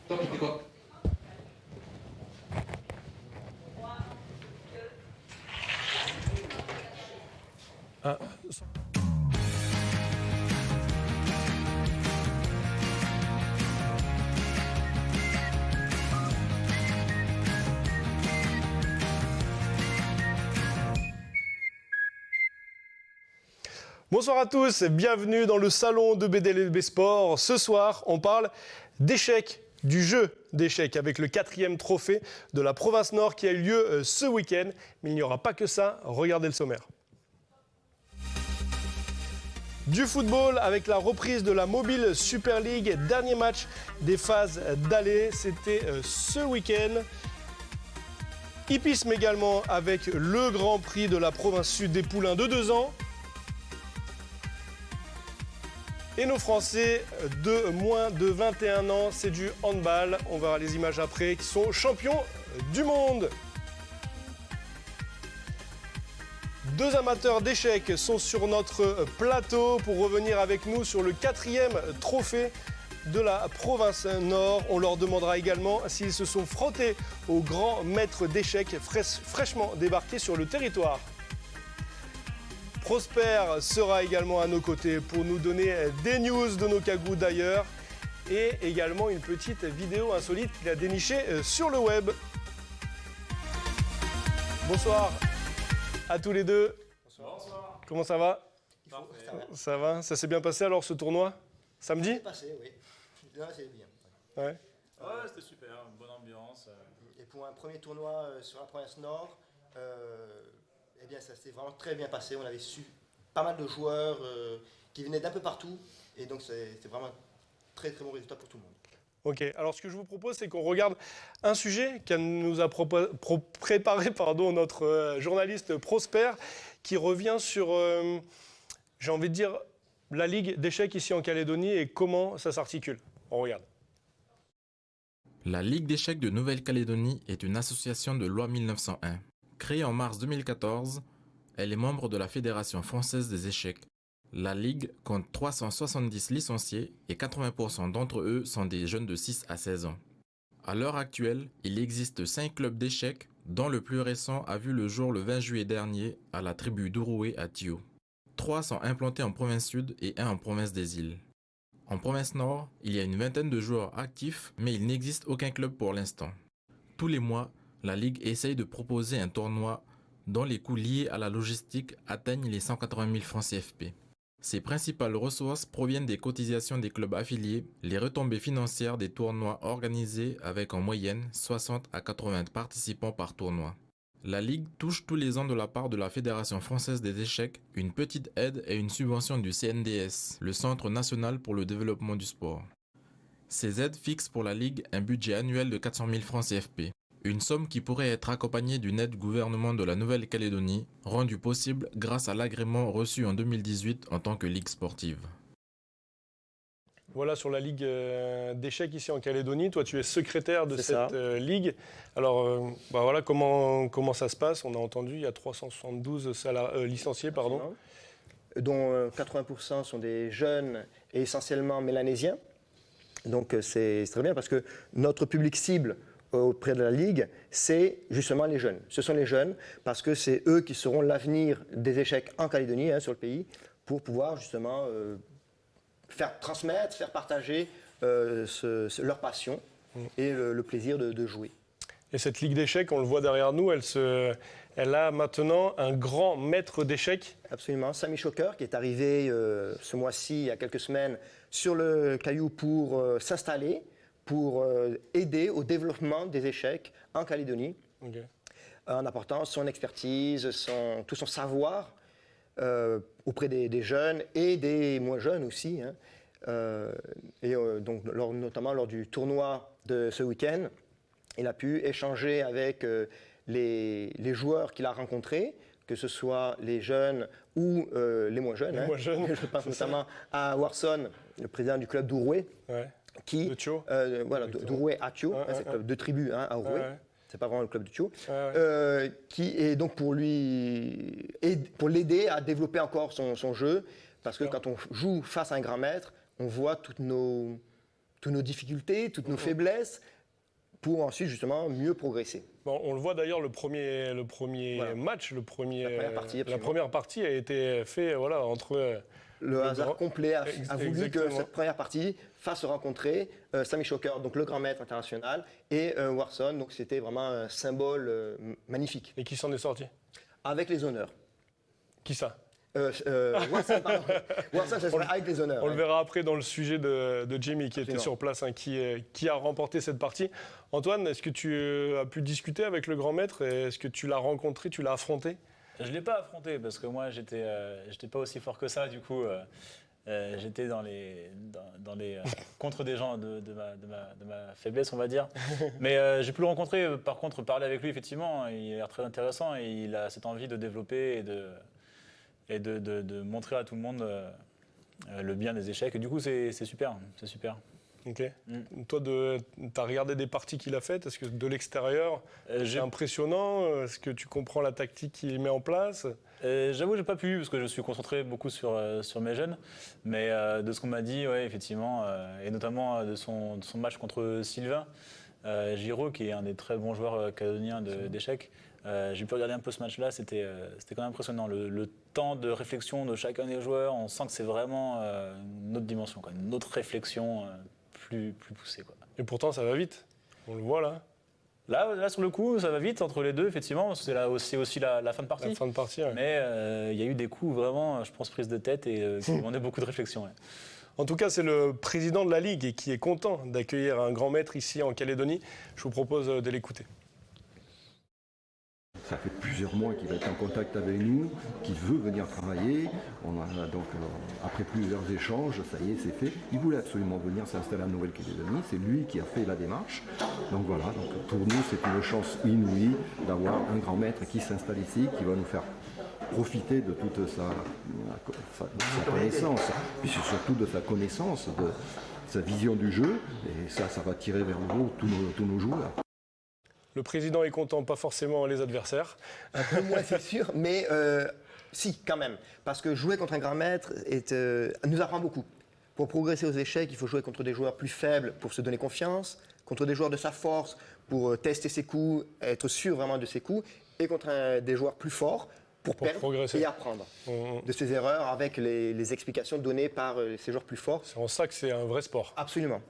Toi, tu fais quoi? Ah. Bonsoir à tous, bienvenue dans le salon de BDLB Sport. Ce soir, on parle d'échecs, du jeu d'échecs avec le 4e trophée de la Province Nord qui a eu lieu ce week-end. Mais il n'y aura pas que ça, regardez le sommaire. Du football avec la reprise de la Mobile Super League, dernier match des phases d'aller, c'était ce week-end. Hippisme également avec le Grand Prix de la Province Sud des Poulains de 2 ans. Et nos Français de moins de 21 ans, c'est du handball. On verra les images après, qui sont champions du monde. 2 amateurs d'échecs sont sur notre plateau pour revenir avec nous sur le 4e trophée de la Province Nord. On leur demandera également s'ils se sont frottés au grand maître d'échecs fraîchement débarqué sur le territoire. Prosper sera également à nos côtés pour nous donner des news de nos cagous d'ailleurs et également une petite vidéo insolite qu'il a dénichée sur le web. Bonsoir à tous les deux. Bonsoir. Comment ça va? Parfait. Ça va? Ça s'est bien passé alors ce tournoi? Samedi? C'est passé, oui. Là, c'est bien. Ouais. Ouais, c'était super, une bonne ambiance. Et pour un premier tournoi sur la province Nord, eh bien, ça s'est vraiment très bien passé. On avait su pas mal de joueurs qui venaient d'un peu partout. Et donc, c'était vraiment un très très bon résultat pour tout le monde. Ok, alors ce que je vous propose, c'est qu'on regarde un sujet que nous a préparé notre journaliste Prosper, qui revient sur, j'ai envie de dire, la Ligue d'échecs ici en Calédonie et comment ça s'articule. On regarde. La Ligue d'échecs de Nouvelle-Calédonie est une association de loi 1901. Créée en mars 2014, elle est membre de la Fédération française des échecs. La Ligue compte 370 licenciés et 80% d'entre eux sont des jeunes de 6 à 16 ans. À l'heure actuelle, il existe 5 clubs d'échecs, dont le plus récent a vu le jour le 20 juillet dernier à la tribu d'Urué à Tio. 3 sont implantés en province sud et 1 en province des îles. En province nord, il y a une vingtaine de joueurs actifs, mais il n'existe aucun club pour l'instant. Tous les mois, la Ligue essaye de proposer un tournoi dont les coûts liés à la logistique atteignent les 180 000 francs CFP. Ses principales ressources proviennent des cotisations des clubs affiliés, les retombées financières des tournois organisés avec en moyenne 60 à 80 participants par tournoi. La Ligue touche tous les ans de la part de la Fédération française des échecs une petite aide et une subvention du CNDS, le Centre national pour le développement du sport. Ces aides fixent pour la Ligue un budget annuel de 400 000 francs CFP. Une somme qui pourrait être accompagnée d'une aide du gouvernement de la Nouvelle-Calédonie, rendue possible grâce à l'agrément reçu en 2018 en tant que ligue sportive. Voilà sur la Ligue d'échecs ici en Calédonie. Toi, tu es secrétaire de C'est cette ligue. Alors, voilà comment ça se passe. On a entendu, il y a 372 licenciés, pardon. Dont 80% sont des jeunes et essentiellement mélanésiens. Donc, c'est très bien parce que notre public cible auprès de la Ligue, c'est justement les jeunes. Ce sont les jeunes parce que c'est eux qui seront l'avenir des échecs en Calédonie, sur le pays, pour pouvoir justement faire transmettre, faire partager leur passion et le plaisir de jouer. Et cette Ligue d'échecs, on le voit derrière nous, elle a maintenant un grand maître d'échecs. Absolument. Samy Choker, qui est arrivé ce mois-ci, il y a quelques semaines, sur le caillou pour s'installer, pour aider au développement des échecs en Calédonie, en apportant son expertise, tout son savoir auprès des jeunes et des moins jeunes aussi. Donc, notamment lors du tournoi de ce week-end, il a pu échanger avec les joueurs qu'il a rencontrés, que ce soit les jeunes ou les moins jeunes. Les moins jeunes. Je pense notamment à Warson, le président du club d'Urué, qui de Tio. d'Urué à Tio, c'est le club de tribu à Urué. C'est pas vraiment le club de Tio, qui est donc pour l'aider à développer encore son jeu, parce que quand on joue face à un grand maître, on voit toutes toutes nos difficultés, toutes nos faiblesses, pour ensuite justement mieux progresser. Bon, on le voit d'ailleurs, le premier Voilà. match, La première partie, la absolument. première partie a été faite entre... Le hasard complet a voulu que Exactement. cette première partie fasse se rencontrer Sammy Choker, donc le grand maître international, et Warson, donc c'était vraiment un symbole magnifique. Et qui s'en est sorti? Avec les honneurs. Qui ça? Warson, pardon. Warson, ça serait avec les honneurs. On le verra après dans le sujet de Jamie qui était Absolument. sur place, hein, qui a remporté cette partie. Antoine, est-ce que tu as pu discuter avec le grand maître? Est-ce que tu l'as rencontré, tu l'as affronté? Je ne l'ai pas affronté parce que moi, j'étais pas aussi fort que ça. Du coup, j'étais dans les contre des gens de ma faiblesse, on va dire. Mais j'ai pu le rencontrer, par contre, parler avec lui, effectivement. Il a l'air très intéressant et il a cette envie de développer et de montrer à tout le monde le bien des échecs. Et du coup, c'est super, c'est super. Ok. Toi, tu as regardé des parties qu'il a faites? Est-ce que de l'extérieur, c'est impressionnant? Est-ce que tu comprends la tactique qu'il met en place? J'avoue, j'ai pas pu parce que je suis concentré beaucoup sur mes jeunes, mais de ce qu'on m'a dit, ouais, effectivement, et notamment de son match contre Sylvain Giraud, qui est un des très bons joueurs calédoniens d'échecs. J'ai pu regarder un peu ce match-là, c'était quand même impressionnant. Le temps de réflexion de chacun des joueurs, on sent que c'est vraiment une autre dimension, quoi, une autre réflexion plus poussée, quoi. Et pourtant, ça va vite. On le voit là. Là, sur le coup, ça va vite entre les deux, effectivement, parce que c'est aussi la fin de partie. La fin de partie, ouais. Mais il y a eu des coups vraiment, je pense, prise de tête et qui demandaient beaucoup de réflexion. Ouais. En tout cas, c'est le président de la Ligue et qui est content d'accueillir un grand maître ici en Calédonie. Je vous propose de l'écouter. Ça fait plusieurs mois qu'il va être en contact avec nous, qu'il veut venir travailler. On a donc, après plusieurs échanges, ça y est, c'est fait. Il voulait absolument venir s'installer en Nouvelle-Calédonie. C'est lui qui a fait la démarche. Donc voilà, donc pour nous, c'est une chance inouïe d'avoir un grand maître qui s'installe ici, qui va nous faire profiter de toute sa connaissance, puis surtout de sa connaissance, de sa vision du jeu. Et ça va tirer vers le haut tous nos joueurs. Le président est content, pas forcément les adversaires. Un peu moins, c'est sûr, mais si, quand même. Parce que jouer contre un grand maître nous apprend beaucoup. Pour progresser aux échecs, il faut jouer contre des joueurs plus faibles pour se donner confiance, contre des joueurs de sa force pour tester ses coups, être sûr vraiment de ses coups, et contre des joueurs plus forts pour perdre progresser et apprendre de ses erreurs avec les explications données par ces joueurs plus forts. C'est en ça que c'est un vrai sport. Absolument.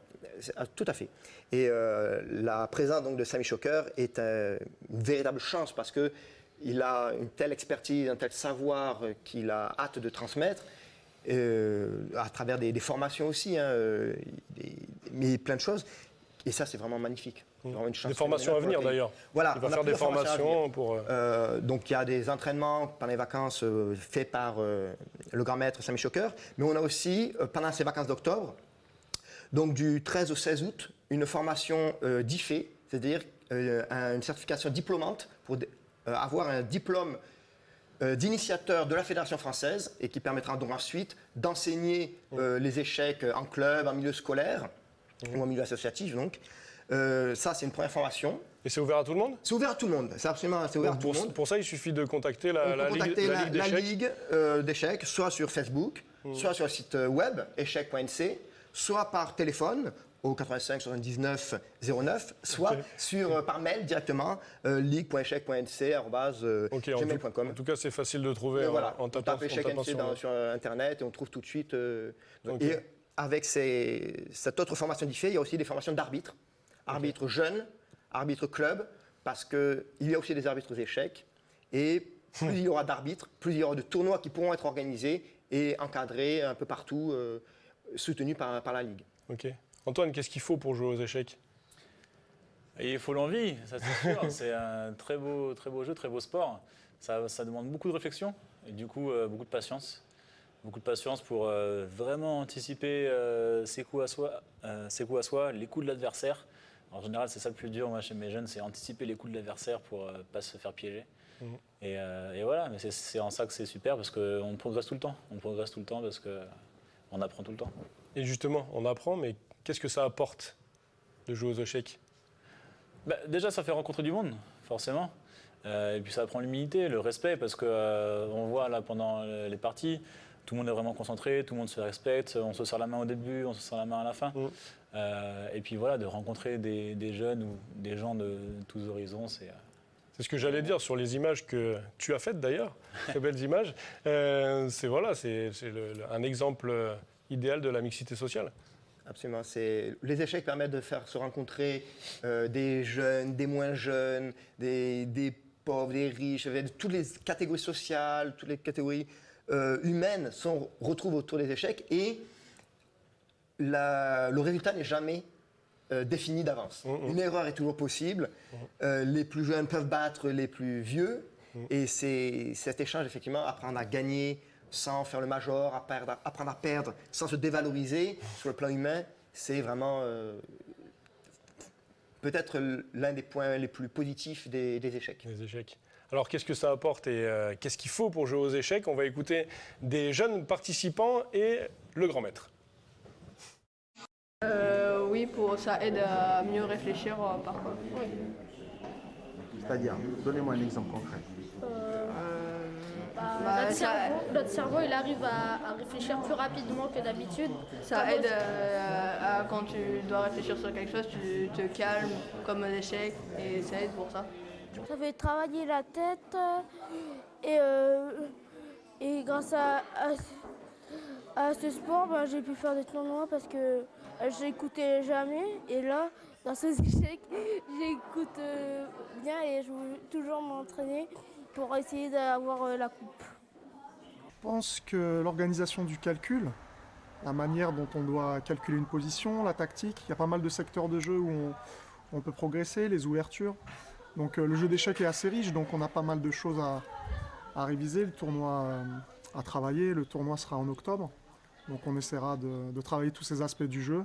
Tout à fait. Et la présence donc, de Sammy Choker est une véritable chance parce qu'il a une telle expertise, un tel savoir qu'il a hâte de transmettre à travers des formations aussi, hein, mais plein de choses. Et ça, c'est vraiment magnifique. Vraiment une chance Des formations à venir d'ailleurs. Voilà, Il va on a faire des plusieurs formations à formations pour... donc il y a des entraînements pendant les vacances faits par le grand maître Sammy Choker, mais on a aussi, pendant ces vacances d'octobre, donc du 13 au 16 août, une formation d'IFE, c'est-à-dire une certification diplômante pour avoir un diplôme d'initiateur de la Fédération française et qui permettra donc ensuite d'enseigner les échecs en club, en milieu scolaire ou en milieu associatif. Donc. Ça, c'est une première formation. Et c'est ouvert à tout le monde? C'est ouvert à tout le monde. C'est absolument ouvert à tout le monde. Pour ça, il suffit de contacter la Ligue d'échecs, soit sur Facebook, soit sur le site web échecs.nc, soit par téléphone au 85 79 09, soit par mail directement ligue.échec.nc@gmail.com. En tout cas, c'est facile de trouver en tapant sur Internet et on trouve tout de suite. Et avec cette autre formation d'IFE, il y a aussi des formations d'arbitres. Arbitres jeunes, arbitres club, parce qu'il y a aussi des arbitres échecs. Et plus il y aura d'arbitres, plus il y aura de tournois qui pourront être organisés et encadrés un peu partout, soutenus par la Ligue. Ok. Antoine, qu'est-ce qu'il faut pour jouer aux échecs? Et il faut l'envie, ça c'est sûr. C'est un très beau jeu, très beau sport. Ça demande beaucoup de réflexion et du coup beaucoup de patience. Beaucoup de patience pour vraiment anticiper ses coups à soi, les coups de l'adversaire. En général, c'est ça le plus dur, moi, chez mes jeunes, c'est anticiper les coups de l'adversaire pour ne pas se faire piéger. Et voilà, mais c'est en ça que c'est super, parce qu'on progresse tout le temps. On progresse tout le temps parce qu'on apprend tout le temps. Et justement, on apprend, mais qu'est-ce que ça apporte de jouer aux échecs? Déjà, ça fait rencontrer du monde, forcément. Et puis ça apprend l'humilité, le respect, parce qu'on voit là pendant les parties, tout le monde est vraiment concentré, tout le monde se respecte, on se serre la main au début, on se serre la main à la fin. Et puis voilà, de rencontrer des jeunes ou des gens de tous horizons, c'est ce que j'allais dire sur les images que tu as faites d'ailleurs, très belles images. C'est un exemple idéal de la mixité sociale. Absolument. Les échecs permettent de faire se rencontrer des jeunes, des moins jeunes, des pauvres, des riches, toutes les catégories sociales, toutes les catégories humaines se retrouvent autour des échecs et le résultat n'est jamais défini d'avance. Une erreur est toujours possible. Les plus jeunes peuvent battre les plus vieux et c'est cet échange, effectivement, apprendre à gagner sans faire le major, apprendre à perdre sans se dévaloriser sur le plan humain, c'est vraiment peut-être l'un des points les plus positifs des échecs. Les échecs. Alors qu'est-ce que ça apporte et qu'est-ce qu'il faut pour jouer aux échecs? On va écouter des jeunes participants et le grand maître. Oui, ça aide à mieux réfléchir parfois. Oui. C'est-à-dire, donnez-moi un exemple concret. Notre cerveau, il arrive à réfléchir plus rapidement que d'habitude. Ça aide quand tu dois réfléchir sur quelque chose, tu te calmes comme un échec et ça aide pour ça. Ça fait travailler la tête et grâce à ce sport, j'ai pu faire des tournois parce que j'écoutais jamais et là, dans ces échecs, j'écoute bien et je veux toujours m'entraîner pour essayer d'avoir la coupe. Je pense que l'organisation du calcul, la manière dont on doit calculer une position, la tactique, il y a pas mal de secteurs de jeu où on peut progresser, les ouvertures. Donc le jeu d'échecs est assez riche, donc on a pas mal de choses à réviser, le tournoi à travailler. Le tournoi sera en octobre, donc on essaiera de travailler tous ces aspects du jeu.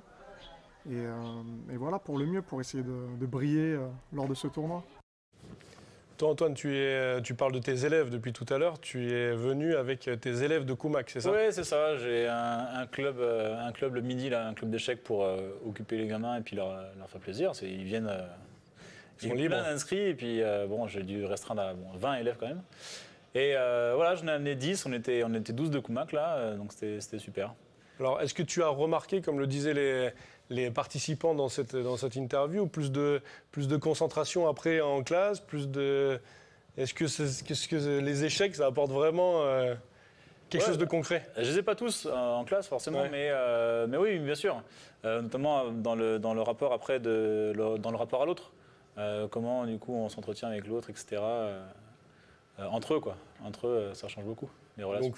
Et voilà, pour le mieux, pour essayer de briller lors de ce tournoi. Toi, Antoine, tu parles de tes élèves depuis tout à l'heure. Tu es venu avec tes élèves de Kumak, c'est ça? Oui, c'est ça. J'ai un club le midi, là, un club d'échecs pour occuper les gamins et puis leur faire plaisir. Ils viennent, ils sont libres inscrits et puis j'ai dû restreindre à 20 élèves quand même. Et voilà, j'en ai amené 10. On était 12 de Kumak là, donc c'était super. Alors, est-ce que tu as remarqué, comme le disaient les participants dans cette interview, plus de concentration après en classe, est-ce que les échecs, ça apporte vraiment quelque chose de concret? Je les ai pas tous en classe forcément, mais oui, bien sûr. Notamment dans le rapport après, dans le rapport à l'autre. Comment du coup on s'entretient avec l'autre, etc. Entre eux, quoi. Entre eux, ça change beaucoup.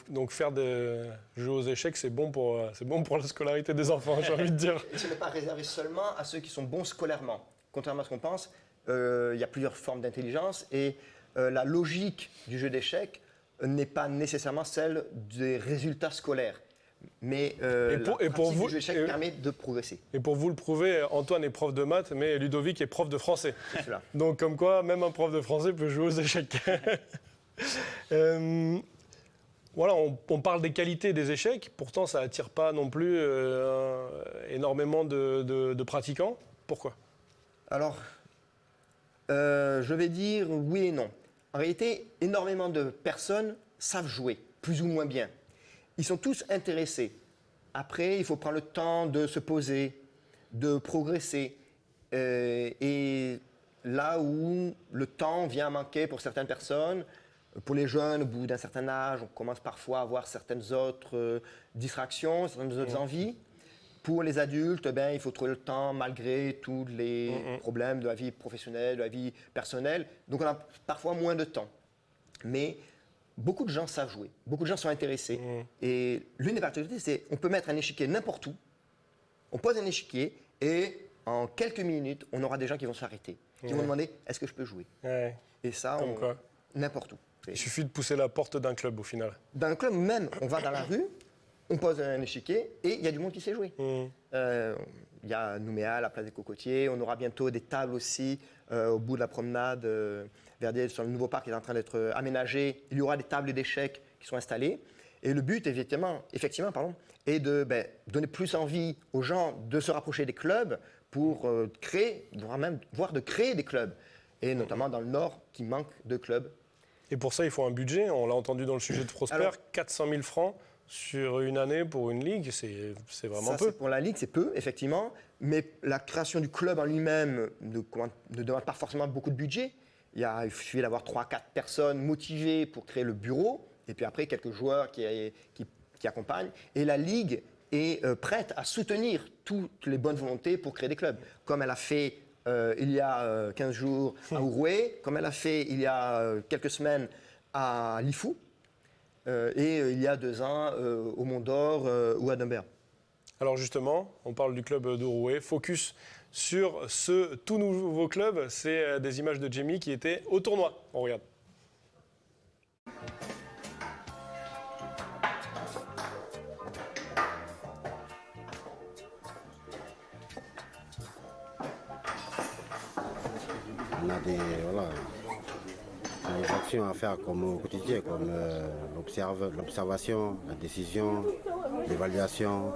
Donc faire des jeux aux échecs, c'est bon pour la scolarité des enfants, j'ai envie de dire. Et ce n'est pas réservé seulement à ceux qui sont bons scolairement. Contrairement à ce qu'on pense, il y a plusieurs formes d'intelligence et la logique du jeu d'échecs n'est pas nécessairement celle des résultats scolaires. Mais le jeu d'échecs permet de progresser. Et pour vous le prouver, Antoine est prof de maths, mais Ludovic est prof de français. C'est cela. Donc comme quoi, même un prof de français peut jouer aux échecs. Voilà, on parle des qualités des échecs, pourtant ça n'attire pas non plus énormément de pratiquants. Pourquoi? Alors, je vais dire oui et non. En réalité, énormément de personnes savent jouer, plus ou moins bien. Ils sont tous intéressés. Après, il faut prendre le temps de se poser, de progresser. Et là où le temps vient à manquer pour certaines personnes, pour les jeunes, au bout d'un certain âge, on commence parfois à avoir certaines autres distractions, certaines autres envies. Pour les adultes, il faut trouver le temps malgré tous les problèmes de la vie professionnelle, de la vie personnelle. Donc on a parfois moins de temps. Mais beaucoup de gens savent jouer, beaucoup de gens sont intéressés. Et l'une des particularités, c'est qu'on peut mettre un échiquier n'importe où, on pose un échiquier et en quelques minutes, on aura des gens qui vont s'arrêter, qui vont demander « est-ce que je peux jouer ?» Et ça, n'importe où. Il suffit de pousser la porte d'un club au final. D'un club même, on va dans la rue, on pose un échiquier et il y a du monde qui sait jouer. Il y a Nouméa, la place des Cocotiers, on aura bientôt des tables aussi au bout de la promenade Verdier, sur le nouveau parc qui est en train d'être aménagé. Il y aura des tables d'échecs qui sont installées. Et le but, effectivement, est de donner plus envie aux gens de se rapprocher des clubs pour créer, voire de créer des clubs. Et notamment dans le Nord, qui manque de clubs. Et pour ça, il faut un budget. On l'a entendu dans le sujet de Prosper, 400 000 francs sur une année pour une ligue, c'est vraiment Ça, peu. pour la Ligue, c'est peu, effectivement. Mais la création du club en lui-même ne demande pas forcément beaucoup de budget. Il suffit d'avoir 3-4 personnes motivées pour créer le bureau. Et puis après, quelques joueurs qui accompagnent. Et la Ligue est prête à soutenir toutes les bonnes volontés pour créer des clubs. Comme elle a fait il y a 15 jours à Uruguay, comme elle a fait il y a quelques semaines à Lifou, et il y a 2 ans au Mont d'Or ou à Dunber. Alors justement, on parle du club d'Uruguay. Focus sur ce tout nouveau club. C'est des images de Jamie qui était au tournoi. On regarde. On a des actions à faire comme au quotidien, comme l'observation, la décision, l'évaluation,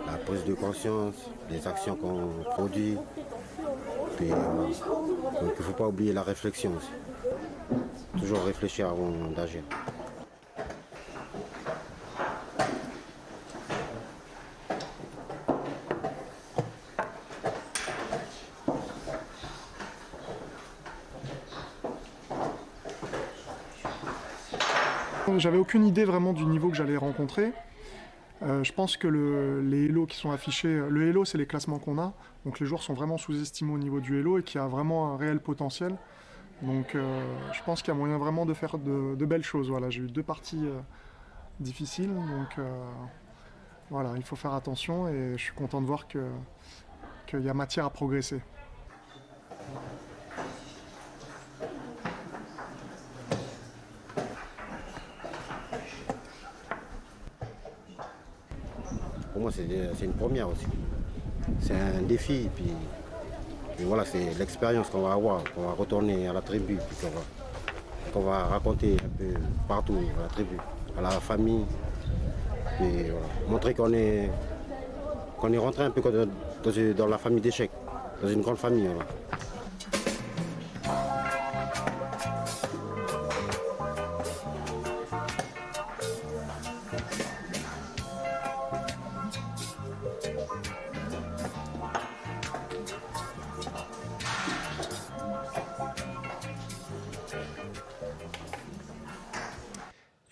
la prise de conscience, les actions qu'on produit. Puis, donc il ne faut pas oublier la réflexion aussi. Toujours réfléchir avant d'agir. J'avais aucune idée vraiment du niveau que j'allais rencontrer. Je pense que les Hello qui sont affichés, le Hello c'est les classements qu'on a, donc les joueurs sont vraiment sous-estimés au niveau du Hello et qu'il y a vraiment un réel potentiel. Donc je pense qu'il y a moyen vraiment de faire de belles choses. Voilà, j'ai eu 2 parties difficiles, donc voilà, il faut faire attention et je suis content de voir qu'il y a matière à progresser. Pour moi, c'est une première aussi. C'est un défi. Puis voilà, c'est l'expérience qu'on va avoir, qu'on va retourner à la tribu, puis qu'on va raconter un peu partout à la tribu, à la famille. Puis voilà, montrer qu'on est rentré un peu dans la famille d'échecs, dans une grande famille. Voilà.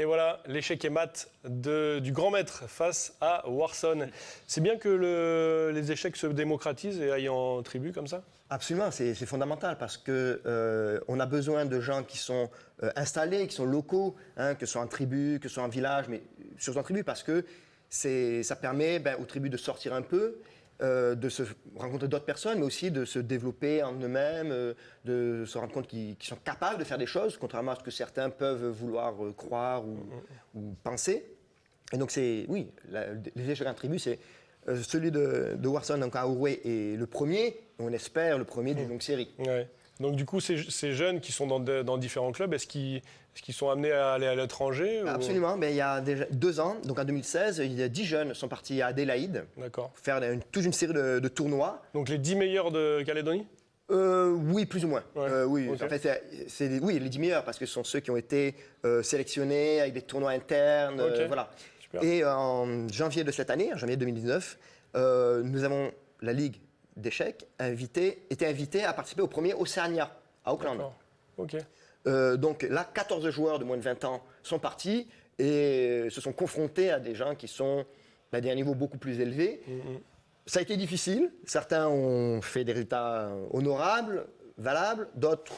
Et voilà, l'échec et mat du grand maître face à Warson. C'est bien que les échecs se démocratisent et aillent en tribu comme ça? Absolument, c'est fondamental parce qu'on a besoin de gens qui sont installés, qui sont locaux, hein, que ce soit en tribu, que ce soit en village, mais surtout en tribu parce que ça permet aux tribus de sortir un peu, de se rencontrer d'autres personnes, mais aussi de se développer en eux-mêmes, de se rendre compte qu'ils sont capables de faire des choses, contrairement à ce que certains peuvent vouloir croire ou penser. Et donc oui, les échecs en tribu, c'est celui de Warson, donc à Uruguay, est le premier, on espère le premier d'une longue série. Ouais. Donc du coup, ces jeunes qui sont dans différents clubs, est-ce qu'ils sont amenés à aller à l'étranger? Absolument, mais il y a déjà 2 ans, donc en 2016, il y a 10 jeunes sont partis à Adélaïde faire toute une série de tournois. Donc les 10 meilleurs de Calédonie? Oui, plus ou moins. Ouais. Oui, Okay. en fait, oui, les 10 meilleurs, parce que ce sont ceux qui ont été sélectionnés avec des tournois internes. Okay. Voilà. Super. Et en janvier de cette année, en janvier 2019, nous avons la Ligue d'échecs était invitée à participer au premier Oceania à Auckland. Ok. Donc là, 14 joueurs de moins de 20 ans sont partis et se sont confrontés à des gens qui sont à des niveaux beaucoup plus élevés. Ça a été difficile. Certains ont fait des résultats honorables, valables. D'autres,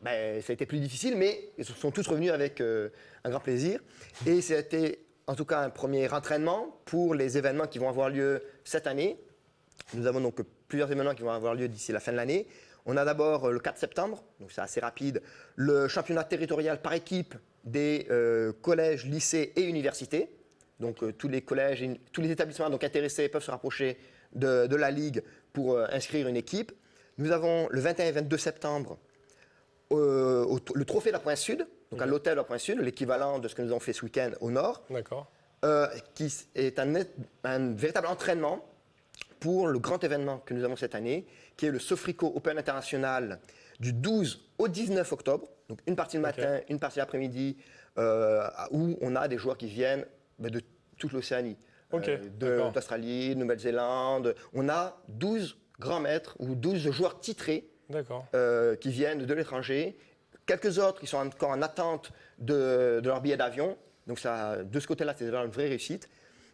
ça a été plus difficile, mais ils sont tous revenus avec un grand plaisir. Et c'était en tout cas un premier entraînement pour les événements qui vont avoir lieu cette année. Nous avons donc plusieurs événements qui vont avoir lieu d'ici la fin de l'année. On a d'abord le 4 septembre, donc c'est assez rapide, le championnat territorial par équipe des collèges, lycées et universités. Donc tous les collèges, tous les établissements donc, intéressés peuvent se rapprocher de la Ligue pour inscrire une équipe. Nous avons le 21 et 22 septembre le trophée de la Pointe Sud, donc à l'hôtel de la Pointe Sud, l'équivalent de ce que nous avons fait ce week-end au nord, qui est un véritable entraînement pour le grand événement que nous avons cette année, qui est le Sofrico Open International du 12 au 19 octobre. Donc une partie le matin, une partie l'après-midi, où on a des joueurs qui viennent de toute l'Océanie. Ok, d'accord. D'Australie, Nouvelle-Zélande. On a 12 grands maîtres ou 12 joueurs titrés qui viennent de l'étranger. Quelques autres qui sont encore en attente de leur billet d'avion. Donc ça, de ce côté-là, c'est déjà une vraie réussite.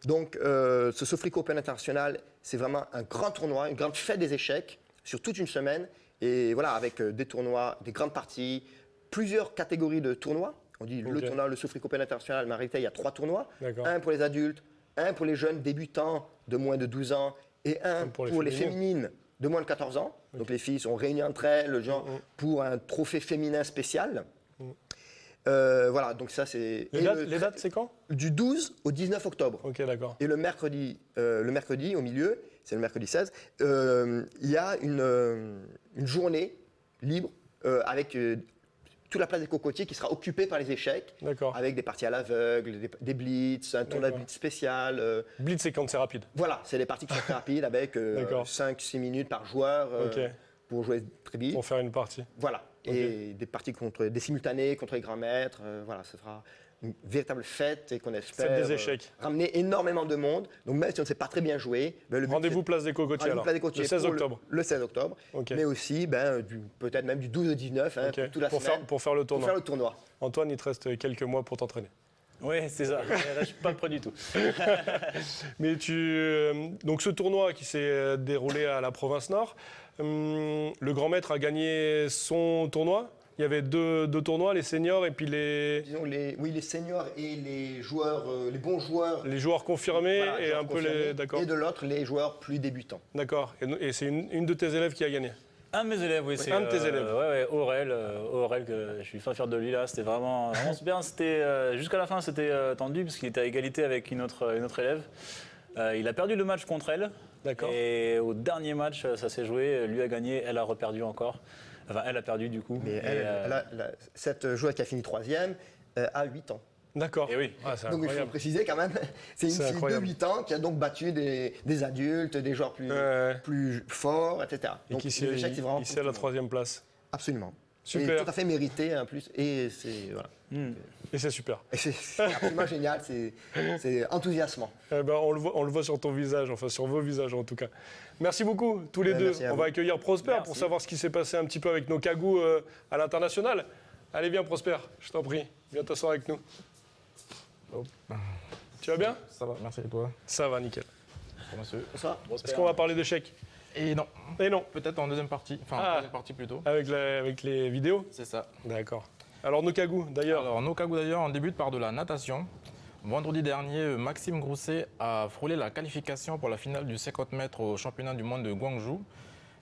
Donc ce Sofrico Open International, c'est vraiment un grand tournoi, une grande fête des échecs sur toute une semaine. Et voilà, avec des tournois, des grandes parties, plusieurs catégories de tournois. On dit le tournoi, le Sofrico Open International, mais en réalité, il y a 3 tournois. Un pour les adultes, un pour les jeunes débutants de moins de 12 ans et un pour les féminines de moins de 14 ans. Donc les filles sont réunies entre elles genre, pour un trophée féminin spécial. Voilà, donc ça c'est... Les dates, c'est quand? Du 12 au 19 octobre. Ok, d'accord. Et le mercredi au milieu, c'est le mercredi 16, il y a une journée libre avec toute la place des cocotiers qui sera occupée par les échecs. D'accord. Avec des parties à l'aveugle, des blitz, un tournoi de blitz spécial. Blitz, c'est quand c'est rapide. Voilà, c'est des parties qui sont très rapides avec 5-6 minutes par joueur pour jouer très vite. Pour faire une partie. Voilà. Et des parties contre des simultanés, contre les grands maîtres. Voilà, ce sera une véritable fête et qu'on espère des échecs. Ramener énormément de monde. Donc même si on ne sait pas très bien jouer, rendez-vous place des Cocotiers alors. Le 16 octobre. Le 16 octobre. Mais aussi peut-être même du 12 au 19 pour toute la semaine. Pour faire le tournoi. Pour faire le tournoi. Antoine, il te reste quelques mois pour t'entraîner. Oui, c'est ça. Je ne suis pas prêt du tout. Mais donc ce tournoi qui s'est déroulé à la Province Nord, le grand maître a gagné son tournoi. Il y avait deux tournois, les seniors et puis les... Disons les seniors et les joueurs, les bons joueurs. Les joueurs confirmés et un peu les... D'accord. Et de l'autre, les joueurs plus débutants. D'accord. Et c'est une de tes élèves qui a gagné? Un de mes élèves, oui. C'est un de tes élèves. Aurel, que je suis très fier de lui là. C'était vraiment super. Jusqu'à la fin, c'était tendu parce qu'il était à égalité avec une autre élève. Il a perdu le match contre elle. D'accord. Et au dernier match, ça s'est joué. Lui a gagné, elle a reperdu encore. Enfin, elle a perdu du coup. Mais cette joueuse qui a fini 3e a 8 ans. D'accord. Et oui. Donc il faut préciser quand même, c'est une fille de 8 ans qui a donc battu des adultes, des joueurs plus forts, etc. Et qui c'est vraiment à la 3e place. Absolument. Super. Et tout à fait mérité en plus. Et c'est voilà. Et c'est super. Et c'est absolument génial, c'est enthousiasmant. On le voit sur ton visage, enfin sur vos visages en tout cas. Merci beaucoup tous les deux. On va accueillir Prosper pour savoir ce qui s'est passé un petit peu avec nos cagous à l'international. Allez viens Prosper, je t'en prie, viens t'asseoir avec nous. Hop. Tu vas bien? Ça va, merci et toi? Ça va, nickel. Bonjour monsieur. Bonsoir. Est-ce qu'on va parler d'échecs? Et non. Et non. Peut-être en deuxième partie, enfin deuxième partie plutôt. Avec les vidéos? C'est ça. D'accord. Alors nos cagous d'ailleurs? Alors nos cagous d'ailleurs, on débute par de la natation. Vendredi dernier, Maxime Grousset a frôlé la qualification pour la finale du 50 mètres au championnat du monde de Gwangju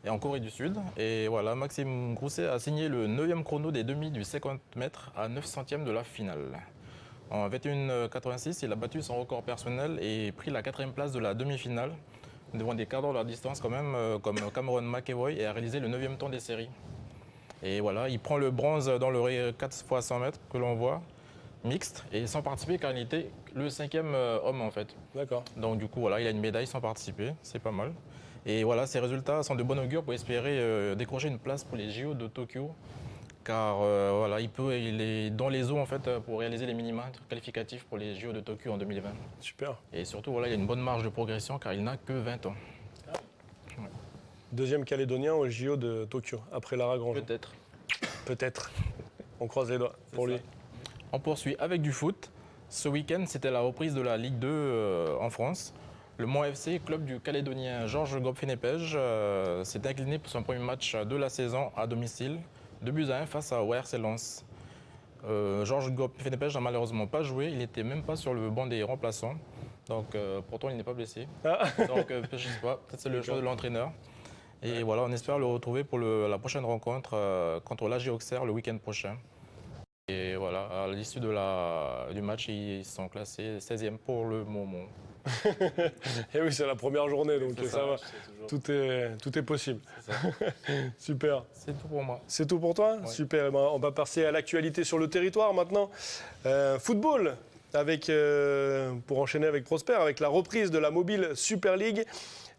et en Corée du Sud. Et voilà, Maxime Grousset a signé le 9e chrono des demi du 50 mètres à 9 centièmes de la finale. En 21,86, il a battu son record personnel et pris la 4e place de la demi-finale devant des cadres de la distance quand même, comme Cameron McEvoy, et a réalisé le 9e temps des séries. Et voilà, il prend le bronze dans le 4 x 100 mètres que l'on voit, mixte, et sans participer car il était le 5e homme en fait. D'accord. Donc du coup, voilà, il a une médaille sans participer, c'est pas mal. Et voilà, ces résultats sont de bon augure pour espérer décrocher une place pour les JO de Tokyo. Car voilà, il est dans les eaux en fait pour réaliser les minima qualificatifs pour les JO de Tokyo en 2020. Super. Et surtout, voilà, il a une bonne marge de progression car il n'a que 20 ans. Ouais. Deuxième Calédonien au JO de Tokyo, après Lara Grandjean. Peut-être. Peut-être. On croise les doigts pour lui. On poursuit avec du foot. Ce week-end, c'était la reprise de la Ligue 2 en France. Le Mans FC, club du Calédonien Georges Gop-Fenepej, s'est incliné pour son premier match de la saison à domicile. 2-1 face à ORC Lens. Georges Gop-Fenepej n'a malheureusement pas joué, il n'était même pas sur le banc des remplaçants. Donc pourtant il n'est pas blessé. Donc je ne sais pas, peut-être c'est le choix de l'entraîneur. Et voilà, on espère le retrouver pour la prochaine rencontre contre l'AG Auxerre le week-end prochain. Et voilà, à l'issue du match, ils sont classés 16e pour le moment. Et oui, c'est la première journée, donc ça va. Tout est possible. Super. C'est tout pour moi. C'est tout pour toi? Ouais. Super. On va passer à l'actualité sur le territoire maintenant. Football. pour enchaîner avec Prosper, avec la reprise de la Mobile Super League.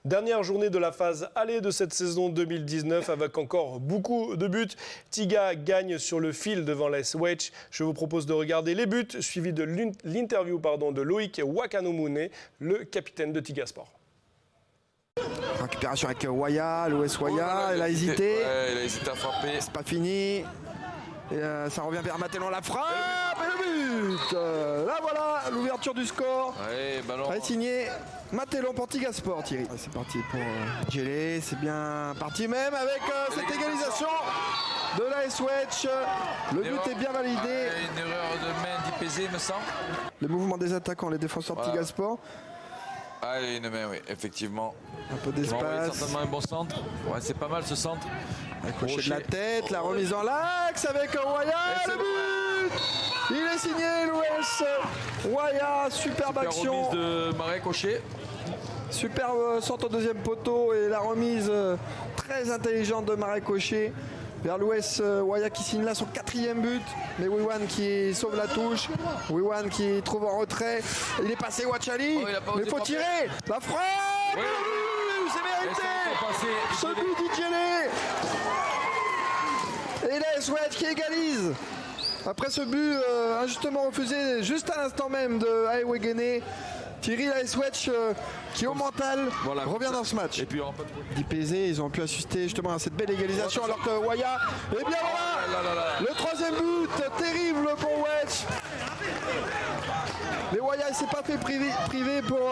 Dernière journée de la phase aller de cette saison 2019 avec encore beaucoup de buts. Tiga gagne sur le fil devant l'AS Wedge. Je vous propose de regarder les buts suivis de l'interview de Loïc Wakanomune, le capitaine de Tiga Sport. Récupération avec Waya, l'OS Waya, il a hésité. Ouais, il a hésité à frapper. C'est pas fini. Et ça revient vers Matellon, la frappe et le but. Là voilà, l'ouverture du score. Ouais, ballon. Allez, signé Matellon pour Tiga Sport, Thierry. C'est parti pour Gelé, c'est bien parti même avec cette égalisation de l'AS Wedge. Le but est bien validé. Une erreur de main d'IPZ, me semble. Le mouvement des attaquants, les défenseurs de Tiga Sport. Ah, une main, oui, effectivement. Un peu d'espace. Certainement un bon centre. Ouais, c'est pas mal ce centre. Crochet de la tête, la remise en l'axe avec Waya, le but. Il est signé l'OS Waya, superbe action. Remise de Marais Cochet. Superbe centre au deuxième poteau et la remise très intelligente de Marais Cochet vers l'OS Waya qui signe là son 4e but. Mais Wiwan qui sauve la touche. Wiwan qui trouve en retrait. Il est passé Wachali. Mais il faut tirer. La frappe. Oui. C'est mérité. Ce but d'Idjele. Et l'AS Wedge qui égalise. Après ce but injustement refusé juste à l'instant même de Aewegene. Thierry, l'AS Wedge qui au mental revient dans ce match. Et puis d'IPZ, ils ont pu assister justement à cette belle égalisation alors que Waya, et bien voilà, le 3e but terrible pour Wedge. Mais Waya il s'est pas fait priver pour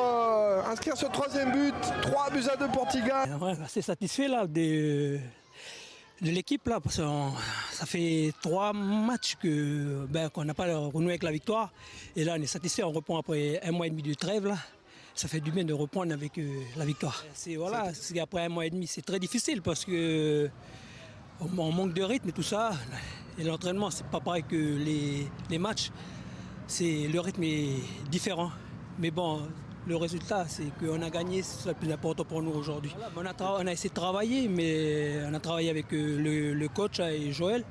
inscrire ce 3e but, 3-2 pour Tiga. Ouais, assez satisfait là de l'équipe là parce que ça fait 3 matchs qu'on n'a pas renoué avec la victoire et là on est satisfait, on reprend après 1 mois et demi de trêve là. Ça fait du bien de reprendre avec la victoire. C'est après 1 mois et demi, c'est très difficile parce que on manque de rythme et tout ça. Et l'entraînement, c'est pas pareil que les matchs. Le rythme est différent. Mais bon, le résultat, c'est qu'on a gagné, c'est le plus important pour nous aujourd'hui. On a essayé de travailler, mais on a travaillé avec le coach et Joël.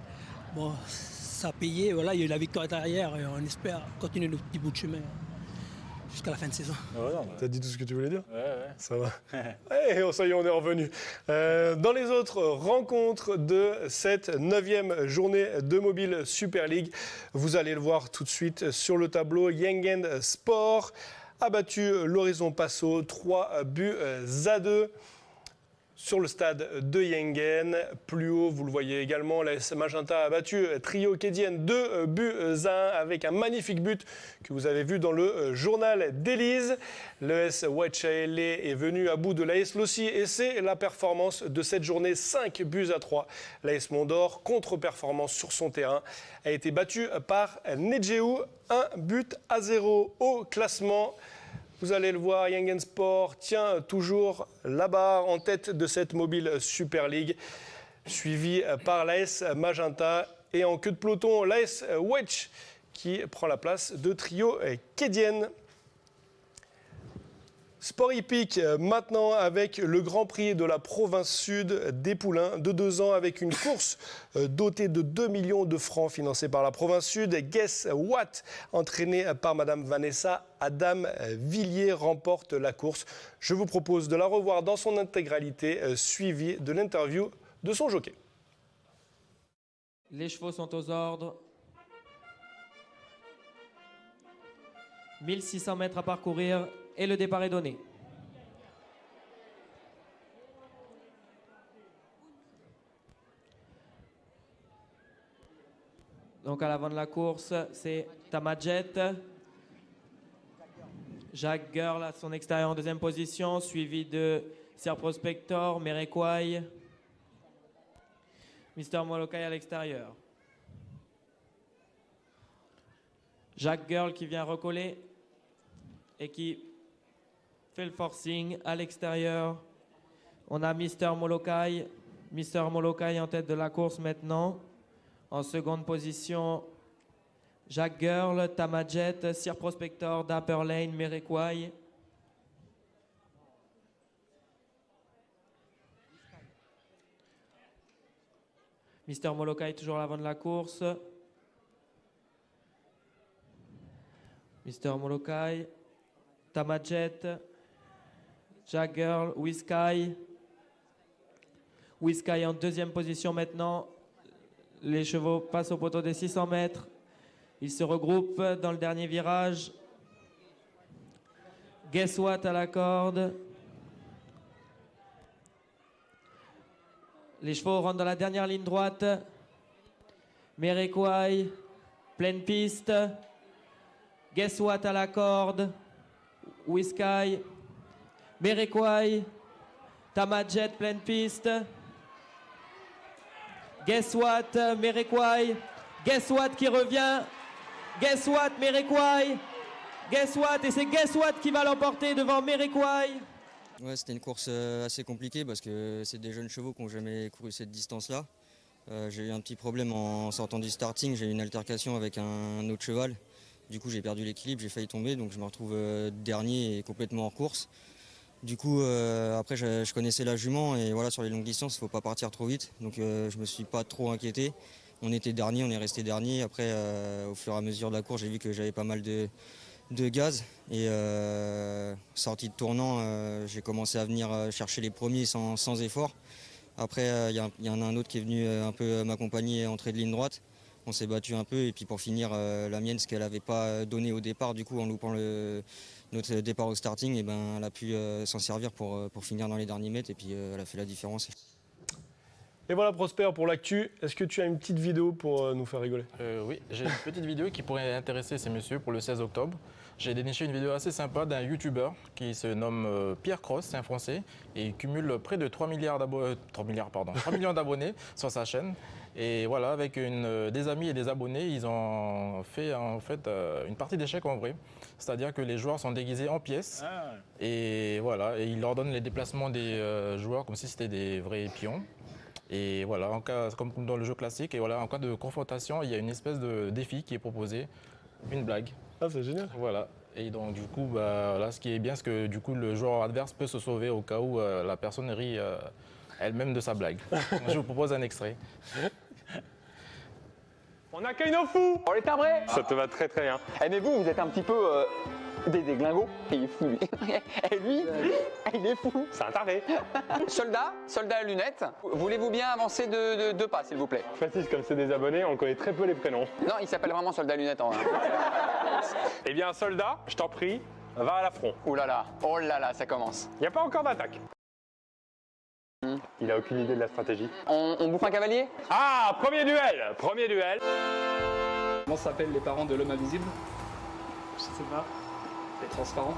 Bon, ça a payé, voilà, il y a eu la victoire derrière et on espère continuer notre petit bout de chemin jusqu'à la fin de saison. T'as dit tout ce que tu voulais dire? Ouais. Ça va. Ça y est, on est revenu. Dans les autres rencontres de cette 9e journée de Mobile Super League, vous allez le voir tout de suite sur le tableau. Yengen Sport a battu l'Horizon Passo 3-2 sur le stade de Yengen. Plus haut, vous le voyez également, l'AS Magenta a battu Trio Kédien 2-1 avec un magnifique but que vous avez vu dans le journal d'Élise. L'AS Wedge est venu à bout de l'AS Lossi et c'est la performance de cette journée, 5-3. L'AS Mondor, contre-performance sur son terrain, a été battu par Nedjeu 1-0 au classement. Vous allez le voir, Yengen Sport tient toujours là-bas en tête de cette Mobile Super League, suivi par l'AS Magenta et en queue de peloton, l'AS Wedge qui prend la place de Trio Kédien. Sport hippique maintenant avec le Grand Prix de la province sud des Poulains de 2 ans avec une course dotée de 2 millions de francs financée par la province sud. Guess What, entraîné par Madame Vanessa Adam Villiers, remporte la course. Je vous propose de la revoir dans son intégralité, suivie de l'interview de son jockey. Les chevaux sont aux ordres. 1600 mètres à parcourir. Et le départ est donné. Donc à l'avant de la course, c'est Tamajet. Jacques Girl à son extérieur en 2e position, suivi de Sir Prospector, Merekwai, Mr. Molokai à l'extérieur. Jacques Girl qui vient recoller et qui fait le forcing à l'extérieur. On a Mr. Molokai. Mr. Molokai en tête de la course maintenant. En seconde position, Jacques Girl, Tamajet, Sir Prospector, Dapper Lane, Merekwai. Mr. Molokai toujours à l'avant de la course. Mr. Molokai, Tamajet, Jack Girl, Whisky. Whisky en deuxième position maintenant. Les chevaux passent au poteau des 600 mètres. Ils se regroupent dans le dernier virage. Guess What à la corde. Les chevaux rentrent dans la dernière ligne droite. Merekwai, pleine piste. Guess What à la corde. Whisky. Merekwai. Tamajet, pleine piste. Guess What, Merekwai. Guess What qui revient. Guess What, Merekwai. Guess What, et c'est Guess What qui va l'emporter devant Merekwai. Ouais, c'était une course assez compliquée parce que c'est des jeunes chevaux qui n'ont jamais couru cette distance-là. J'ai eu un petit problème en sortant du starting, j'ai eu une altercation avec un autre cheval. Du coup, j'ai perdu l'équilibre, j'ai failli tomber, donc je me retrouve dernier et complètement hors course. Du coup, après, je connaissais la jument et voilà, sur les longues distances, il ne faut pas partir trop vite. Donc, je ne me suis pas trop inquiété. On était dernier, on est resté dernier. Après, au fur et à mesure de la course, j'ai vu que j'avais pas mal de gaz. Et sortie de tournant, j'ai commencé à venir chercher les premiers sans effort. Après, il y en a un autre qui est venu un peu m'accompagner entrée de ligne droite. On s'est battu un peu et puis pour finir, la mienne, ce qu'elle n'avait pas donné au départ, du coup, en loupant notre départ au starting, et ben, elle a pu s'en servir pour finir dans les derniers mètres et puis elle a fait la différence. Et voilà Prosper pour l'actu. Est-ce que tu as une petite vidéo pour nous faire rigoler? Oui, j'ai une petite vidéo qui pourrait intéresser ces messieurs pour le 16 octobre. J'ai déniché une vidéo assez sympa d'un youtubeur qui se nomme Pierre Cross, c'est un Français, et il cumule près de 3 millions d'abonnés sur sa chaîne. Et voilà, avec des amis et des abonnés, ils ont fait en fait une partie d'échecs en vrai. C'est-à-dire que les joueurs sont déguisés en pièces. Et voilà, et ils leur donnent les déplacements des joueurs comme si c'était des vrais pions. Et voilà, comme dans le jeu classique, et voilà, en cas de confrontation, il y a une espèce de défi qui est proposé, une blague. Ah, c'est génial. Voilà. Et donc du coup, là, ce qui est bien, c'est que du coup, le joueur adverse peut se sauver au cas où la personne rit elle-même de sa blague. Je vous propose un extrait. On accueille nos fous. On les timbrés. Ça te va très très bien. Eh mais vous êtes un petit peu des glingos. Il est fou lui. Et lui, il est fou. C'est un taré. Soldat à lunettes. Voulez-vous bien avancer de deux pas s'il vous plaît? Précise, comme c'est des abonnés, on connaît très peu les prénoms. Non, il s'appelle vraiment soldat à lunettes en vrai. Eh bien soldat, je t'en prie, va à l'affront. Oh là là, ça commence. Il n'y a pas encore d'attaque. Il a aucune idée de la stratégie. On bouffe un cavalier? Ah, premier duel. Comment s'appellent les parents de l'homme invisible? Je sais pas. Les transparents.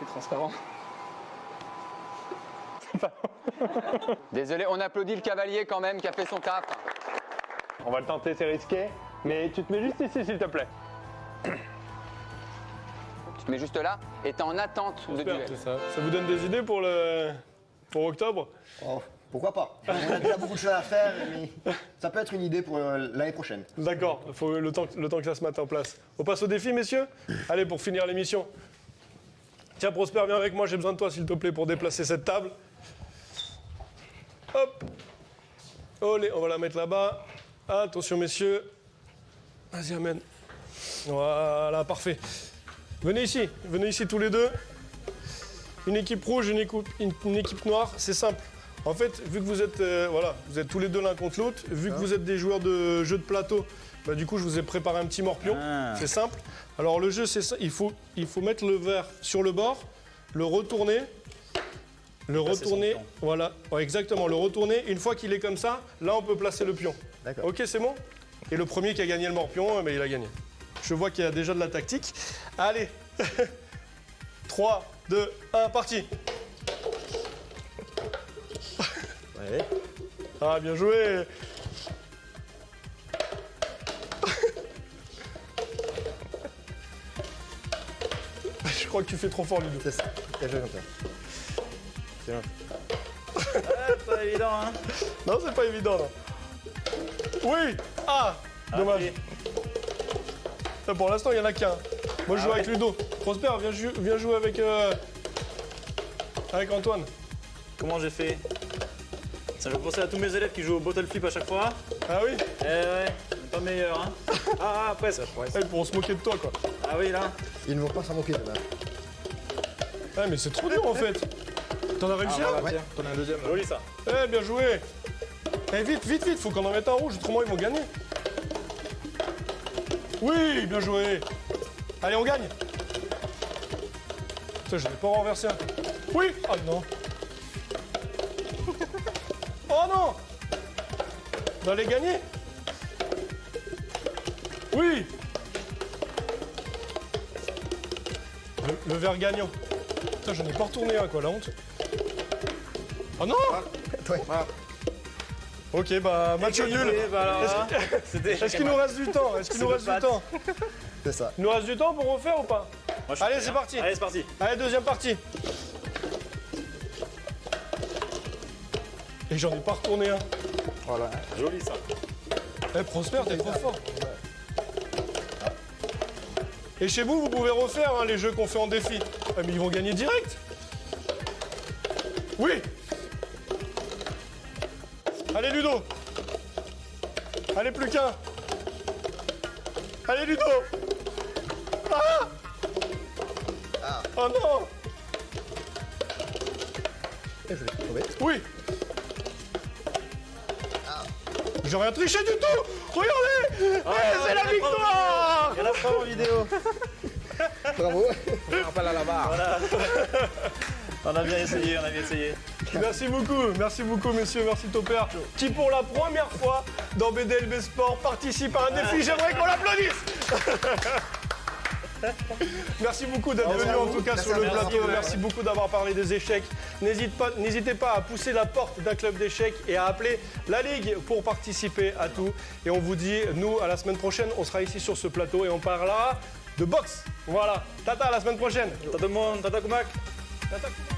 Les transparents. Désolé, on applaudit le cavalier quand même qui a fait son taf. On va le tenter, c'est risqué. Mais tu te mets juste ici s'il te plaît. Tu te mets juste là et t'es en attente de duel. C'est ça. Ça vous donne des idées pour octobre? Oh, pourquoi pas? On a déjà beaucoup de choses à faire, mais ça peut être une idée pour l'année prochaine. D'accord, il faut le temps que ça se mette en place. On passe au défi, messieurs? Allez, pour finir l'émission. Tiens, Prosper, viens avec moi, j'ai besoin de toi, s'il te plaît, pour déplacer cette table. Hop. Olé, on va la mettre là-bas. Attention, messieurs. Vas-y, amène. Voilà, parfait. Venez ici tous les deux. Une équipe rouge, une équipe noire, c'est simple. En fait, vu que vous êtes, vous êtes tous les deux l'un contre l'autre, vu que vous êtes des joueurs de jeu de plateau, du coup, je vous ai préparé un petit morpion. C'est simple. Alors, le jeu, c'est ça. Il faut mettre le verre sur le bord, le retourner. Voilà, ouais, exactement, le retourner. Une fois qu'il est comme ça, là, on peut placer le pion. D'accord. Ok, c'est bon? Et le premier qui a gagné le morpion, il a gagné. Je vois qu'il y a déjà de la tactique. Allez, 3, 2, 1, parti. Ouais. Ah, bien joué. Je crois que tu fais trop fort, Ludo. C'est ça, t'as joué comme ça. C'est bien. C'est pas évident, hein? Non, c'est pas évident, non. Oui. Ah, dommage. Là, pour l'instant, il n'y en a qu'un. Moi, je joue avec Ludo. Prosper, viens jouer avec Antoine. Comment j'ai fait? Ça me fait penser à tous mes élèves qui jouent au bottle flip à chaque fois. Ah oui? Eh ouais, pas meilleur, hein. Ah, presque. Ils pourront se moquer de toi, quoi. Ah oui, là. Ils ne vont pas s'en moquer, là. Ouais, mais c'est trop dur, en fait. T'en as réussi un? Ouais. T'en as un deuxième. Joli, ça. Eh, bien joué. Eh, vite, vite, vite, faut qu'on en mette un rouge, autrement ils vont gagner. Oui, bien joué. Allez, on gagne. Putain, je n'ai pas renversé un. Oui. Ah non. Oh non. On va les gagner. Oui. Le vert gagnant. Putain, j'en ai pas retourné un, quoi, la honte. Oh non. Ok, bah, match nul. Est-ce qu'il nous reste du temps? Est-ce qu'il nous reste du temps? C'est ça. Il nous reste du temps pour refaire ou pas? Allez, c'est parti. Allez, c'est parti. Allez, deuxième partie. Et j'en ai pas retourné un. Voilà. Joli, ça. Eh, Prosper, t'es trop fort. Et chez vous, vous pouvez refaire hein, les jeux qu'on fait en défi. Ah, mais ils vont gagner direct. Oui. Allez, Ludo. Allez, plus qu'un. Allez, Ludo. Ah. Oh non. Je vais trouver. Oui. J'ai rien triché du tout. Regardez. C'est la victoire. Il y a la preuve en vidéo. Bravo. On rappelle à la barre. Voilà. On a bien essayé, on a bien essayé. Merci beaucoup messieurs, merci Topper, qui pour la première fois dans BDLB Sport participe à un défi, j'aimerais qu'on l'applaudisse. Merci beaucoup d'être venu en tout cas sur le plateau, merci beaucoup d'avoir parlé des échecs. N'hésitez pas à pousser la porte d'un club d'échecs et à appeler la Ligue pour participer à tout. Et on vous dit, nous, à la semaine prochaine, on sera ici sur ce plateau et on parlera de boxe. Voilà, tata, à la semaine prochaine. Tata tout le monde, tata Kumak. Tata Kumak.